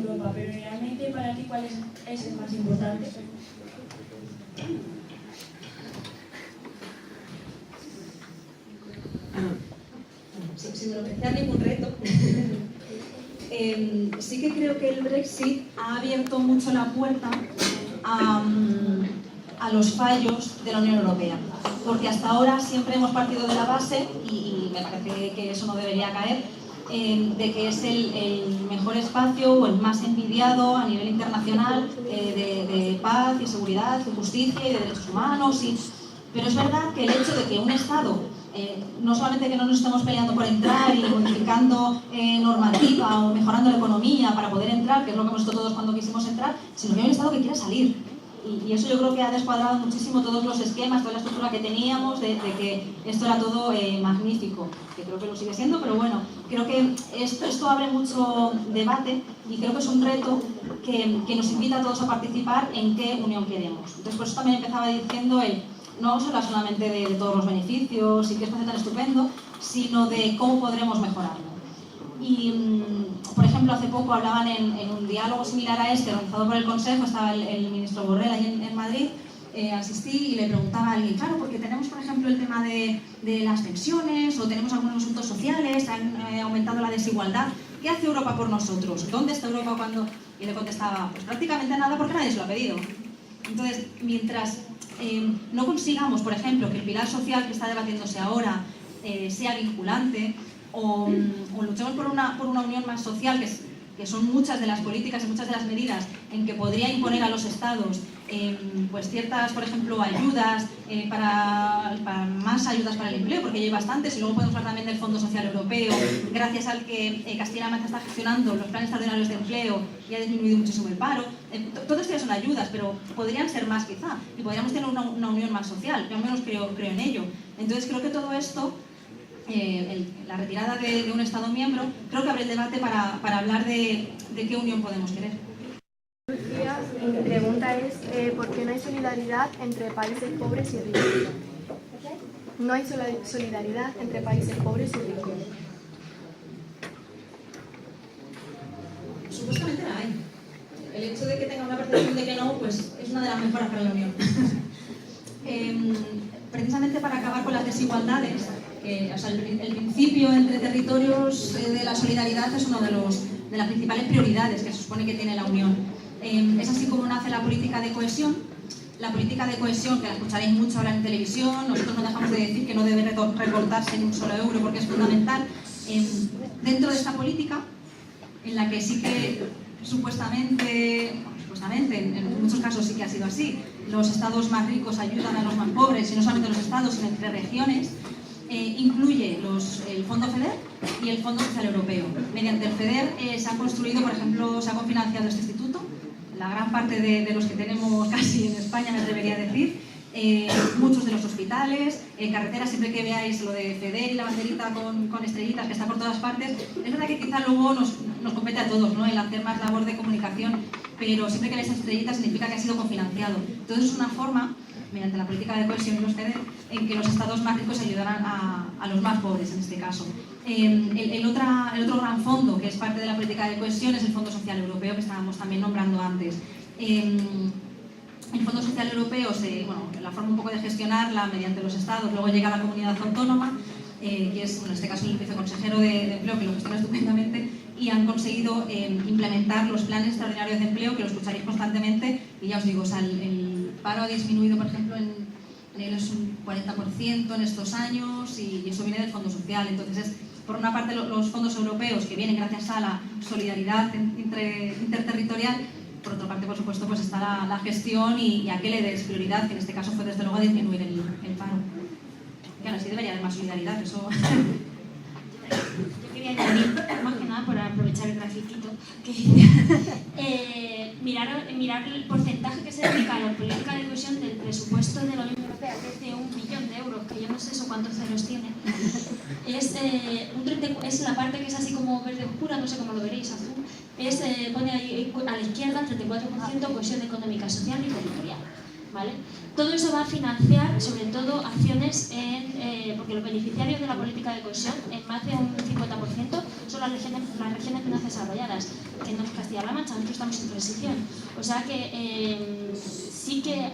Europa, pero realmente para ti, ¿cuál es el más importante? Sin menospreciar ningún reto, sí que creo que el Brexit ha abierto mucho la puerta a los fallos de la Unión Europea, porque hasta ahora siempre hemos partido de la base, y me parece que eso no debería caer, de que es el mejor espacio o el más envidiado a nivel internacional de paz y seguridad y justicia y de derechos humanos. Pero es verdad que el hecho de que un Estado, no solamente que no nos estemos peleando por entrar y modificando normativa o mejorando la economía para poder entrar, que es lo que hemos hecho todos cuando quisimos entrar, sino que hay un Estado que quiere salir. Y eso yo creo que ha descuadrado muchísimo todos los esquemas, toda la estructura que teníamos de que esto era todo magnífico, que creo que lo sigue siendo, pero bueno, creo que esto abre mucho debate y creo que es un reto que nos invita a todos a participar en qué unión queremos. Entonces, por eso también empezaba diciendo no vamos a hablar solamente de todos los beneficios y qué espacio tan estupendo, sino de cómo podremos mejorarlo. Y, por ejemplo, hace poco hablaban en un diálogo similar a este, organizado por el Consejo, estaba el ministro Borrell ahí en Madrid, asistí y le preguntaba a alguien, claro, porque tenemos, por ejemplo, el tema de las pensiones o tenemos algunos asuntos sociales, han aumentado la desigualdad. ¿Qué hace Europa por nosotros? ¿Dónde está Europa cuando...? Y le contestaba, pues prácticamente nada porque nadie se lo ha pedido. Entonces, mientras no consigamos, por ejemplo, que el pilar social que está debatiéndose ahora sea vinculante, o luchemos por una unión más social, que son muchas de las políticas y muchas de las medidas en que podría imponer a los Estados pues ciertas, por ejemplo, ayudas, para más ayudas para el empleo, porque ya hay bastantes, y luego podemos hablar también del Fondo Social Europeo, gracias al que Castilla-La Mancha está gestionando los planes extraordinarios de empleo y ha disminuido muchísimo el paro. Todo esto ya son ayudas, pero podrían ser más quizá, y podríamos tener una unión más social, yo al menos creo en ello. Entonces creo que todo esto, la retirada de un Estado miembro, creo que abre el debate para hablar de qué unión podemos querer. Mi pregunta es, ¿por qué no hay solidaridad entre países pobres y ricos? No hay solidaridad entre países pobres y ricos. Supuestamente la hay. El hecho de que tenga una percepción de que no, pues es una de las mejoras para la Unión. Precisamente para acabar con las desigualdades, o sea, el principio entre territorios de la solidaridad es una de las principales prioridades que se supone que tiene la Unión. Es así como nace la política de cohesión. La política de cohesión, que la escucharéis mucho ahora en televisión, nosotros no dejamos de decir que no debe recortarse ni un solo euro porque es fundamental. Dentro de esta política, en la que sí que supuestamente, en muchos casos sí que ha sido así, los estados más ricos ayudan a los más pobres, y no solamente los estados, sino entre regiones, incluye el Fondo FEDER y el Fondo Social Europeo. Mediante el FEDER se ha construido, por ejemplo, se ha cofinanciado este instituto, la gran parte de los que tenemos casi en España, me atrevería a decir, muchos de los hospitales, carreteras, siempre que veáis lo de FEDER y la banderita con estrellitas que está por todas partes, es verdad que quizá luego nos compete a todos, ¿no?, el hacer más labor de comunicación, pero siempre que veáis estrellitas significa que ha sido cofinanciado. Entonces es una forma, mediante la política de cohesión y los FEDER, en que los estados más ricos ayudarán a los más pobres en este caso. El otro gran fondo que es parte de la política de cohesión es el Fondo Social Europeo, que estábamos también nombrando antes. El Fondo Social Europeo, la forma un poco de gestionarla mediante los estados, luego llega a la comunidad autónoma, que es, en este caso, el viceconsejero de empleo, que lo gestiona estupendamente, y han conseguido implementar los planes extraordinarios de empleo, que lo escucharéis constantemente, y ya os digo, o sea, el paro ha disminuido, por ejemplo, en un 40% en estos años, y eso viene del Fondo Social. Entonces es, por una parte, los fondos europeos, que vienen gracias a la solidaridad interterritorial. Por otra parte, por supuesto, pues está la gestión y a qué le des prioridad, que en este caso fue desde luego a disminuir el paro. Y ahora sí debería haber más solidaridad, eso. Yo quería añadir, más que nada por aprovechar el grafitito, que dice mirar el porcentaje que se dedica a la política de cohesión del presupuesto de la Unión Europea, que es de 1 billón de euros, que yo no sé eso cuántos ceros tiene. Es la parte que es así como verde oscura, no sé cómo lo veréis, azul. Pone ahí a la izquierda 34% cohesión económica, social y territorial. ¿Vale? Todo eso va a financiar, sobre todo, acciones porque los beneficiarios de la política de cohesión, en más de un 50%, son las regiones menos desarrolladas, que no es Castilla Castilla-La Mancha, nosotros estamos en transición. O sea que sí que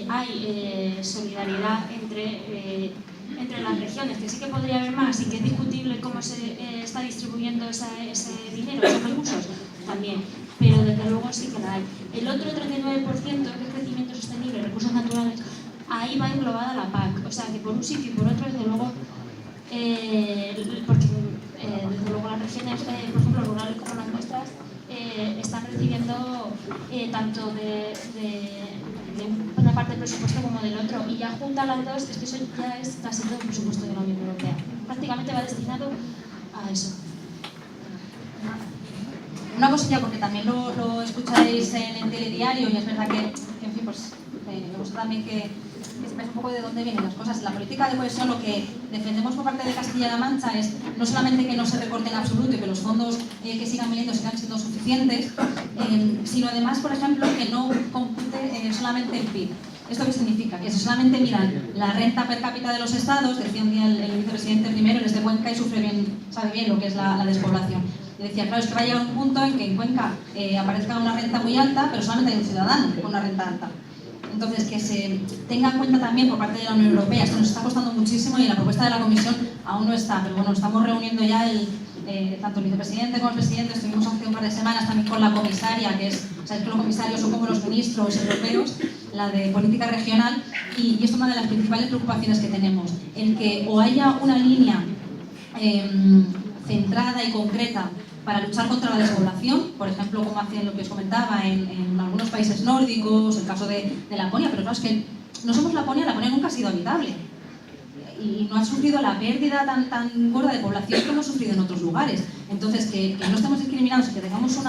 hay solidaridad entre las regiones, que sí que podría haber más y que es discutible cómo se está distribuyendo ese dinero, esos recursos, también. Pero desde luego sí que la hay. El otro 39%, que es crecimiento sostenible, recursos naturales, ahí va englobada la PAC. O sea que por un sitio y por otro, desde luego, porque desde luego las regiones, por ejemplo, rurales como las nuestras, están recibiendo tanto de una parte del presupuesto como del otro, y ya junta las dos, es que eso ya es casi todo el presupuesto de la Unión Europea. Prácticamente va destinado a eso. Una cosilla, porque también lo escucharéis en el telediario, y es verdad que en fin, pues me gusta también que sepáis un poco de dónde vienen las cosas. En la política de cohesión lo que defendemos por parte de Castilla-La Mancha es no solamente que no se recorte en absoluto y que los fondos que sigan viniendo sigan siendo suficientes, sino además, por ejemplo, que no compute solamente el PIB. ¿Esto qué significa? Que si solamente miran la renta per cápita de los estados, decía un día el vicepresidente primero, él es de Cuenca y sabe bien lo que es la despoblación. Y decía, claro, es que va a llegar un punto en que en Cuenca aparezca una renta muy alta, pero solamente hay un ciudadano con una renta alta. Entonces, que se tenga en cuenta también por parte de la Unión Europea, esto nos está costando muchísimo y en la propuesta de la Comisión aún no está, pero bueno, estamos reuniendo ya tanto el vicepresidente como el presidente, estuvimos hace un par de semanas también con la comisaria, que es, sabéis que los comisarios son como los ministros europeos, la de política regional, y esto es una de las principales preocupaciones que tenemos, el que o haya una línea centrada y concreta para luchar contra la despoblación, por ejemplo, como hacen lo que os comentaba en algunos países nórdicos, el caso de Laponia, pero claro, es que no somos Laponia nunca ha sido habitable y no ha sufrido la pérdida tan gorda de población que hemos sufrido en otros lugares. Entonces, que no estemos discriminados y que tengamos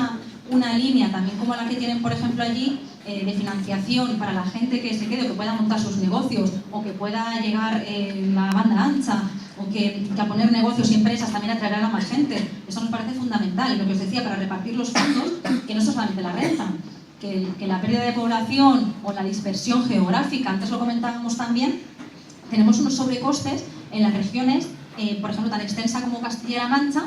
una línea también como la que tienen, por ejemplo, allí, de financiación para la gente que se quede o que pueda montar sus negocios o que pueda llegar la banda ancha o que a poner negocios y empresas también atraerá a más gente. Eso nos parece fundamental. Y lo que os decía, para repartir los fondos, que no es solamente la renta, que la pérdida de población o la dispersión geográfica, antes lo comentábamos también, tenemos unos sobrecostes en las regiones, por ejemplo, tan extensa como Castilla-La Mancha,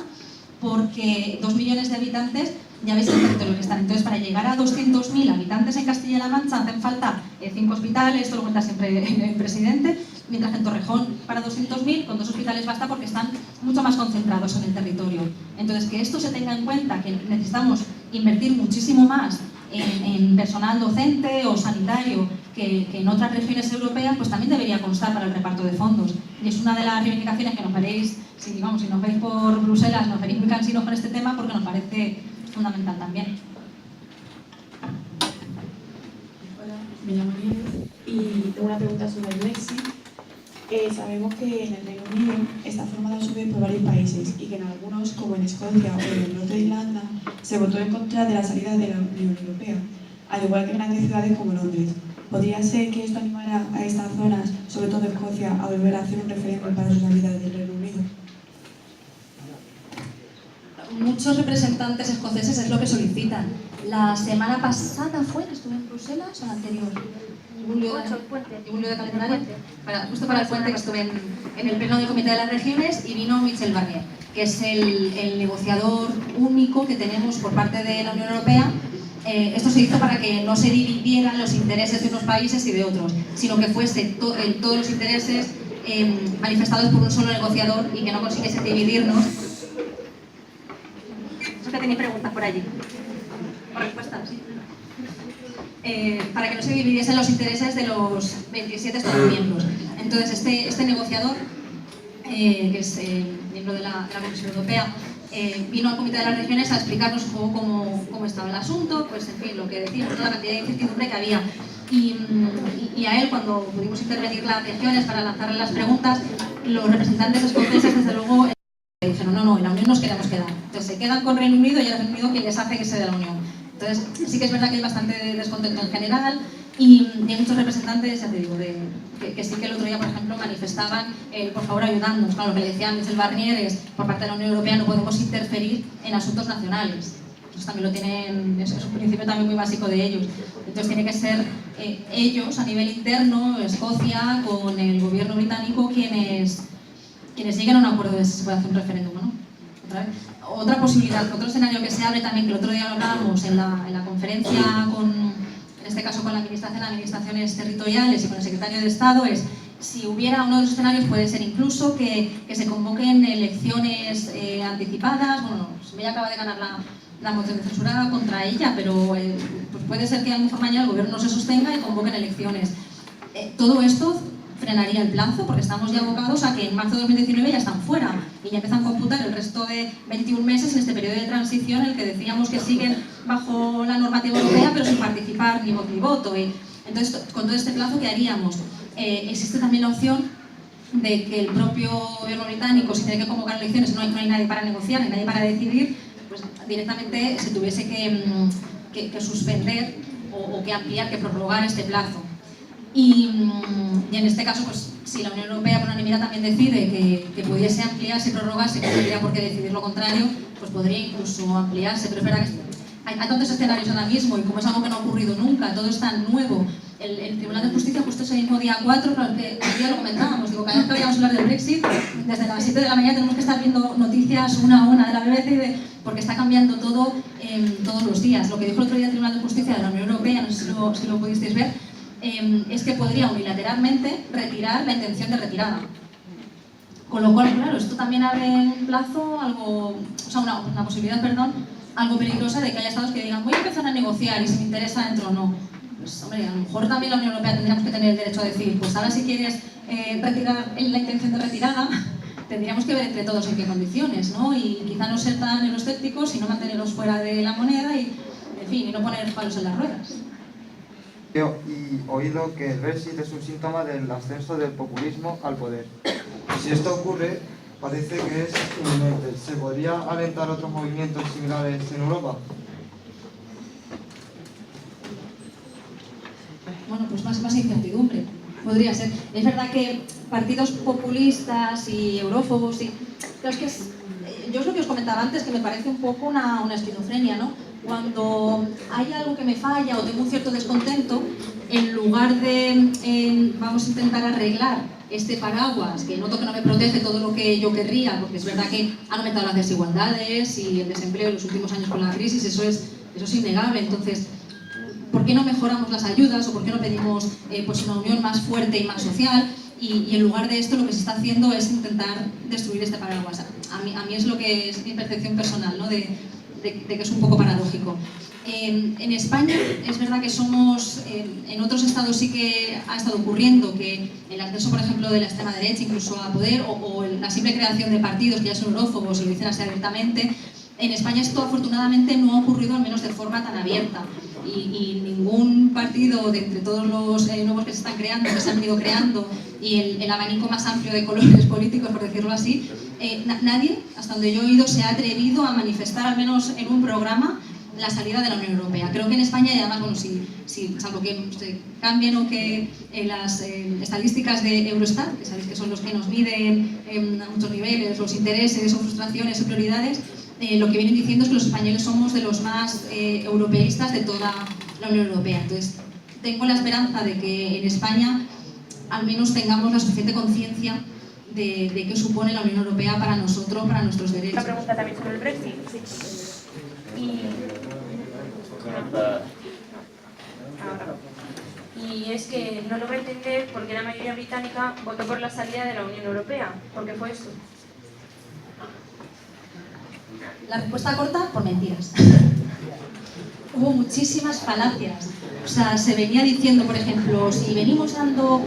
porque 2 millones de habitantes, ya veis el territorio que están. Entonces, para llegar a 200.000 habitantes en Castilla-La Mancha hacen falta 5 hospitales, esto lo cuenta siempre el presidente, mientras que en Torrejón, para 200.000, con 2 hospitales basta porque están mucho más concentrados en el territorio. Entonces, que esto se tenga en cuenta, que necesitamos invertir muchísimo más en personal docente o sanitario que en otras regiones europeas, pues también debería constar para el reparto de fondos. Y es una de las reivindicaciones que nos veréis, si nos veis por Bruselas, nos veréis muy cansinos con este tema porque nos parece fundamental también. Hola, me llamo Nieves y tengo una pregunta sobre el Brexit. Sabemos que en el Reino Unido está formada a su vez por varios países y que en algunos, como en Escocia o en el norte de Irlanda, se votó en contra de la salida de la Unión Europea, al igual que en grandes ciudades como Londres. ¿Podría ser que esto animara a estas zonas, sobre todo Escocia, a volver a hacer un referéndum para su salida del Reino Unido? Muchos representantes escoceses es lo que solicitan. La semana pasada estuve en Bruselas o la anterior. Un lío de calendario, justo para el puente, que estuve en el pleno del Comité de las Regiones y vino Michel Barnier, que es el negociador único que tenemos por parte de la Unión Europea. Esto se hizo para que no se dividieran los intereses de unos países y de otros, sino que fuese todos los intereses manifestados por un solo negociador y que no consiguiese dividirnos. ¿Es que tenéis preguntas por allí? ¿Por respuestas? Sí. Para que no se dividiesen los intereses de los 27 Estados miembros. Entonces, este negociador, que es miembro de la Comisión Europea, vino al Comité de las Regiones a explicarnos un poco cómo estaba el asunto, pues en fin, lo que decimos, toda la cantidad de incertidumbre que había. Y a él, cuando pudimos intervenir las regiones para lanzarle las preguntas, los representantes escoceses, desde luego, dijeron, no, en la Unión nos queremos quedar. Entonces se quedan con Reino Unido y el Reino Unido que les hace que se de la Unión. Entonces sí que es verdad que hay bastante descontento en general y hay muchos representantes, ya te digo, que sí que el otro día, por ejemplo, manifestaban, por favor, ayudándonos. Claro, lo que le decía Michel Barnier es, por parte de la Unión Europea no podemos interferir en asuntos nacionales. Eso también lo tienen, es un principio también muy básico de ellos. Entonces tiene que ser ellos, a nivel interno, Escocia, con el gobierno británico, quienes lleguen a un acuerdo de si se puede hacer un referéndum o no. ¿Otra vez? otra posibilidad, otro escenario que se abre también, que el otro día lo hablábamos en la conferencia en este caso con la administración de administraciones territoriales y con el secretario de Estado, es si hubiera uno de los escenarios, puede ser incluso que se convoquen elecciones anticipadas. Bueno, ella acaba de ganar la moción de censura contra ella, pero pues puede ser que a lo mejor mañana el gobierno no se sostenga y convoquen elecciones. Todo esto frenaría el plazo, porque estamos ya abocados a que en marzo de 2019 ya están fuera y ya empiezan a computar el resto de 21 meses en este periodo de transición en el que decíamos que siguen bajo la normativa europea pero sin participar ni voz ni voto. Entonces, con todo este plazo, ¿qué haríamos? Existe también la opción de que el propio gobierno británico, si tiene que convocar elecciones, no hay nadie para negociar, ni nadie para decidir, pues directamente se tuviese que suspender o que ampliar, que prorrogar este plazo. Y en este caso, pues si la Unión Europea por unanimidad también decide que pudiese ampliarse y prorrogarse, que no tendría por qué decidir lo contrario, pues podría incluso ampliarse. Pero es verdad que hay tantos escenarios ahora mismo y como es algo que no ha ocurrido nunca, todo es tan nuevo. El Tribunal de Justicia justo ese mismo día 4, que ya lo comentábamos, digo, cada vez que vayamos a hablar del Brexit, desde las 7 de la mañana tenemos que estar viendo noticias una a una de la BBC, porque está cambiando todo todos los días. Lo que dijo el otro día el Tribunal de Justicia de la Unión Europea, no sé si lo pudisteis ver, es que podría unilateralmente retirar la intención de retirada. Con lo cual, claro, esto también abre un plazo, una posibilidad, algo peligrosa de que haya estados que digan voy a empezar a negociar y si me interesa entro o no. Pues hombre, a lo mejor también la Unión Europea tendríamos que tener el derecho a decir, pues ahora si quieres retirar la intención de retirada, tendríamos que ver entre todos en qué condiciones, ¿no? Y quizá no ser tan euroscépticos y no mantenerlos fuera de la moneda y, en fin, y no poner palos en las ruedas. Y oído que el Brexit es un síntoma del ascenso del populismo al poder. Si esto ocurre, parece que es inminente. ¿Se podría alentar otros movimientos similares en Europa? Bueno, pues más incertidumbre. Podría ser. Es verdad que partidos populistas y eurófobos, pero es que yo es lo que os comentaba antes, que me parece un poco una esquizofrenia, ¿no? Cuando hay algo que me falla o tengo un cierto descontento, en lugar de vamos a intentar arreglar este paraguas, que noto que no me protege todo lo que yo querría, porque es verdad que han aumentado las desigualdades y el desempleo en los últimos años con la crisis, eso es innegable. Entonces, ¿por qué no mejoramos las ayudas o por qué no pedimos pues una unión más fuerte y más social? Y en lugar de esto lo que se está haciendo es intentar destruir este paraguas. A mí es lo que es mi percepción personal, ¿no? de que es un poco paradójico. En España es verdad que somos, en otros estados sí que ha estado ocurriendo que el acceso, por ejemplo, de la extrema derecha incluso a poder o la simple creación de partidos que ya son eurófobos y lo dicen así abiertamente. En España esto afortunadamente no ha ocurrido, al menos de forma tan abierta, y ningún partido de entre todos los nuevos que se están creando, que se han venido creando, y el abanico más amplio de colores políticos, por decirlo así, nadie, hasta donde yo he oído, se ha atrevido a manifestar, al menos en un programa, la salida de la Unión Europea. Creo que en España, y además, bueno, si salvo que se cambien o que las estadísticas de Eurostat, que sabéis que son los que nos miden a muchos niveles los intereses o frustraciones o prioridades, lo que vienen diciendo es que los españoles somos de los más europeístas de toda la Unión Europea. Entonces, tengo la esperanza de que en España al menos tengamos la suficiente conciencia de qué supone la Unión Europea para nosotros, para nuestros derechos. Una pregunta también sobre el Brexit. Y es que no logro entender por qué la mayoría británica votó por la salida de la Unión Europea. ¿Por qué fue eso? La respuesta corta, por mentiras. Hubo muchísimas falacias. O sea, se venía diciendo, por ejemplo, si venimos dando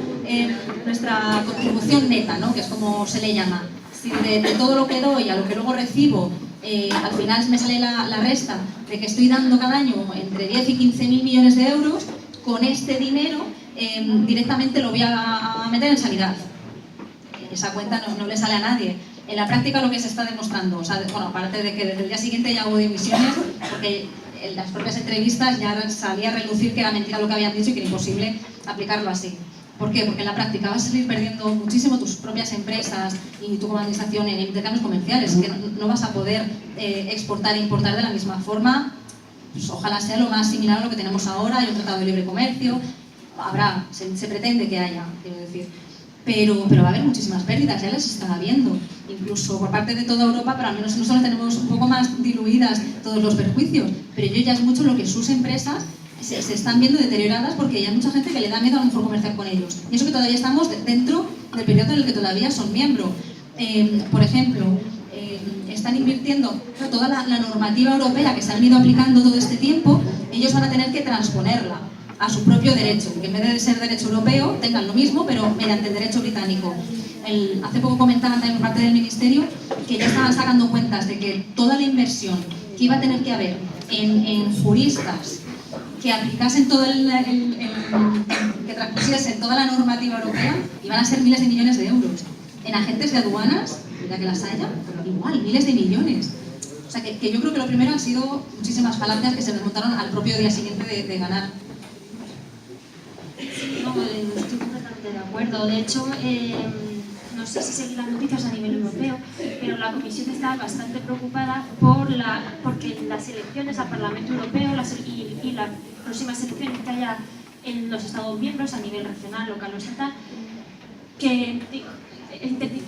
nuestra contribución neta, ¿no? Que es como se le llama, si de todo lo que doy a lo que luego recibo, al final me sale la resta de que estoy dando cada año entre 10 y 15.000 millones de euros, con este dinero directamente lo voy a meter en sanidad. Esa cuenta no le sale a nadie. En la práctica lo que se está demostrando, o sea, bueno, aparte de que desde el día siguiente ya hubo dimisiones, porque en las propias entrevistas ya salía a relucir que era mentira lo que habían dicho y que era imposible aplicarlo así. ¿Por qué? Porque en la práctica vas a seguir perdiendo muchísimo tus propias empresas y tú como administración en intercambios comerciales, que no vas a poder exportar e importar de la misma forma. Pues ojalá sea lo más similar a lo que tenemos ahora, hay un tratado de libre comercio, se pretende que haya, quiero decir. Pero va a haber muchísimas pérdidas, ya las están habiendo. incluso por parte de toda Europa, pero al menos nosotros tenemos un poco más diluidas todos los perjuicios, pero ello ya es mucho lo que sus empresas se están viendo deterioradas porque hay mucha gente que le da miedo a lo mejor comerciar con ellos. Y eso que todavía estamos dentro del periodo en el que todavía son miembros. Por ejemplo, están invirtiendo toda la normativa europea que se han ido aplicando todo este tiempo, ellos van a tener que transponerla a su propio derecho, que en vez de ser derecho europeo tengan lo mismo, pero mediante el derecho británico. Hace poco comentaban también por parte del Ministerio que ya estaban sacando cuentas de que toda la inversión que iba a tener que haber en juristas que aplicasen todo que transpusiesen toda la normativa europea, iban a ser miles de millones de euros. En agentes de aduanas, ya que las haya, pero igual, miles de millones. O sea que yo creo que lo primero han sido muchísimas falacias que se remontaron al propio día siguiente de ganar. No, estoy completamente de acuerdo. De hecho, no sé si seguir las noticias a nivel europeo, pero la Comisión está bastante preocupada porque las elecciones al Parlamento Europeo y las próximas elecciones que haya en los Estados miembros a nivel regional, local o estatal, que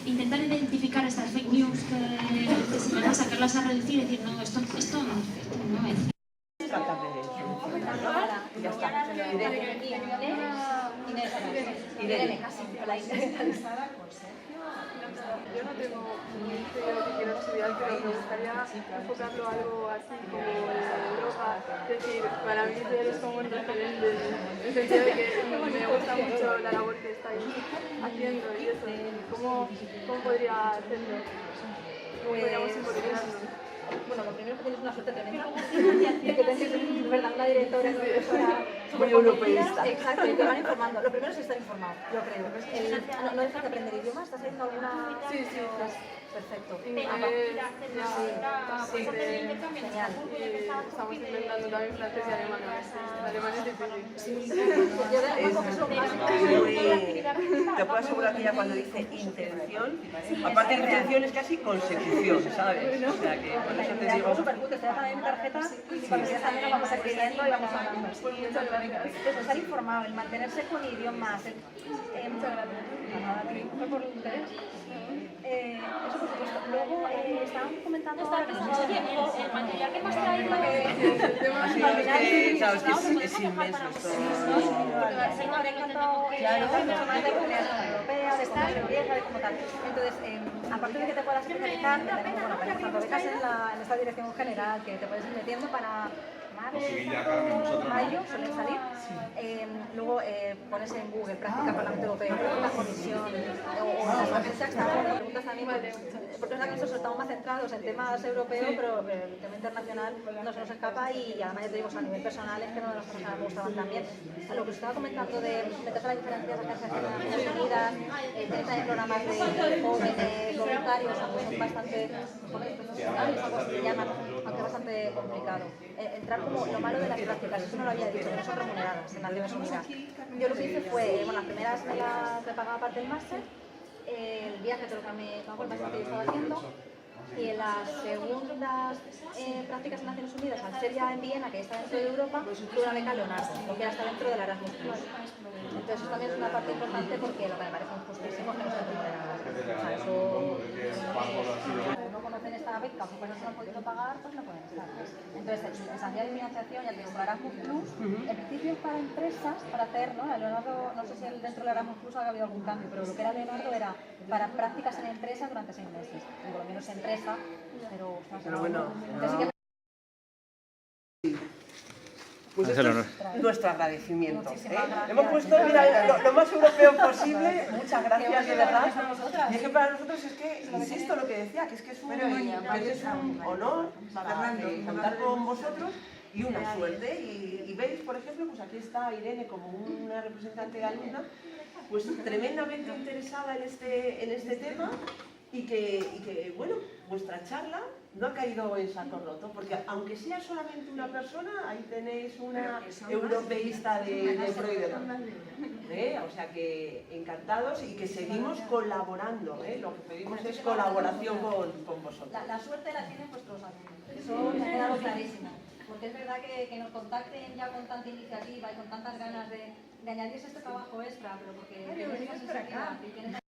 intentar identificar estas fake news que se van a sacarlas a reducir y decir, no, esto no es. Yo no tengo ni idea de lo que quiero estudiar, pero me gustaría enfocarlo a algo así como Europa. Es decir, para mí eres como un referente, en el sentido de que me gusta mucho la labor que estáis haciendo y eso. ¿Cómo podría hacerlo? ¿Cómo podríamos involucrarnos? Bueno, lo primero es que tienes una suerte tremenda, que tienes ¿verdad? Una directora y una profesora muy europeísta. Exacto, y te van informando. Lo primero es estar informado, yo creo. No dejas de aprender idiomas, ¿estás haciendo alguna...? Sí. Perfecto. Inglés, Genial. Estamos intentando también francés y alemán. Alemán es difícil. Yo de acuerdo que es lo más... Te puedo asegurar que ya cuando dice intención, aparte de intención es casi consecución, ¿sabes? O sea que por eso te digo... Súper cool, te dejan ahí mi tarjeta y cuando ya también vamos escribiendo y vamos hablando. Eso, estar informado, el mantenerse con idiomas. Muchas gracias. Fue por el interés. Eso por supuesto. Luego estaban comentando... Oye, el material que hemos traído... Sabes que es inmenso esto. Claro, más de comunidad europea, de comunidad griega, de como tal. Entonces, aparte de que te puedas especializar, tenemos tanto becas en esta dirección general que te puedes ir metiendo para mayo suelen salir. Luego pones en Google práctica Parlamento Europeo, la comisión o las agencias que están preguntas también, porque es que nosotros estamos más centrados en temas europeos, pero el tema internacional no se nos escapa y además ya te digo, a nivel personal es que no de las cosas que me gustaban también. Lo que os estaba comentando de meterse a las diferentes agencias de Naciones Unidas, tener también programas de jóvenes voluntarios, aunque son bastante jóvenes profesionales, algo así que llaman, aunque es bastante complicado. Entrar como lo malo de las prácticas, eso no lo había dicho, que no son remuneradas en Naciones Unidas. Yo lo que hice fue, bueno, las primeras me las pagaba parte del máster, el viaje creo que me pagó el máster que yo estaba haciendo, y en las segundas prácticas en Naciones Unidas, al ser ya en Viena, que está dentro de Europa, tuve una beca Leonardo, porque ya está dentro del Erasmus+. Entonces eso también es una parte importante porque lo que me parece injustísimo es que no estén remuneradas. O sea, eso... no conocen esta beca o pues no se lo han podido pagar, pues no pueden estar. Entonces, esa vía de financiación, ya tengo Erasmus Plus, en principio es para empresas, para hacer, ¿no? Leonardo, no sé si dentro del Erasmus Plus ha habido algún cambio, pero lo que era Leonardo era para prácticas en empresas durante 6 meses. Y por lo menos empresa, pero... Pero bueno... Pues Pues esto es nuestro agradecimiento. Hemos puesto lo más europeo posible. Muchas gracias, de verdad. Y es que para nosotros es que, insisto lo que decía, que es un honor contar con vosotros y una suerte. Y veis, por ejemplo, pues aquí está Irene como una representante de alumna, pues tremendamente interesada en este tema y que, bueno, vuestra charla no ha caído en saco roto, porque aunque sea solamente una persona, ahí tenéis una europeísta de Freud. O sea que encantados y que seguimos colaborando. Lo que pedimos es colaboración con vosotros. La suerte la tienen vuestros alumnos, eso me ha quedado clarísimo. Porque es verdad que nos contacten ya con tanta iniciativa y con tantas ganas de añadirse este trabajo extra, pero porque tenéis esa iniciativa y tienes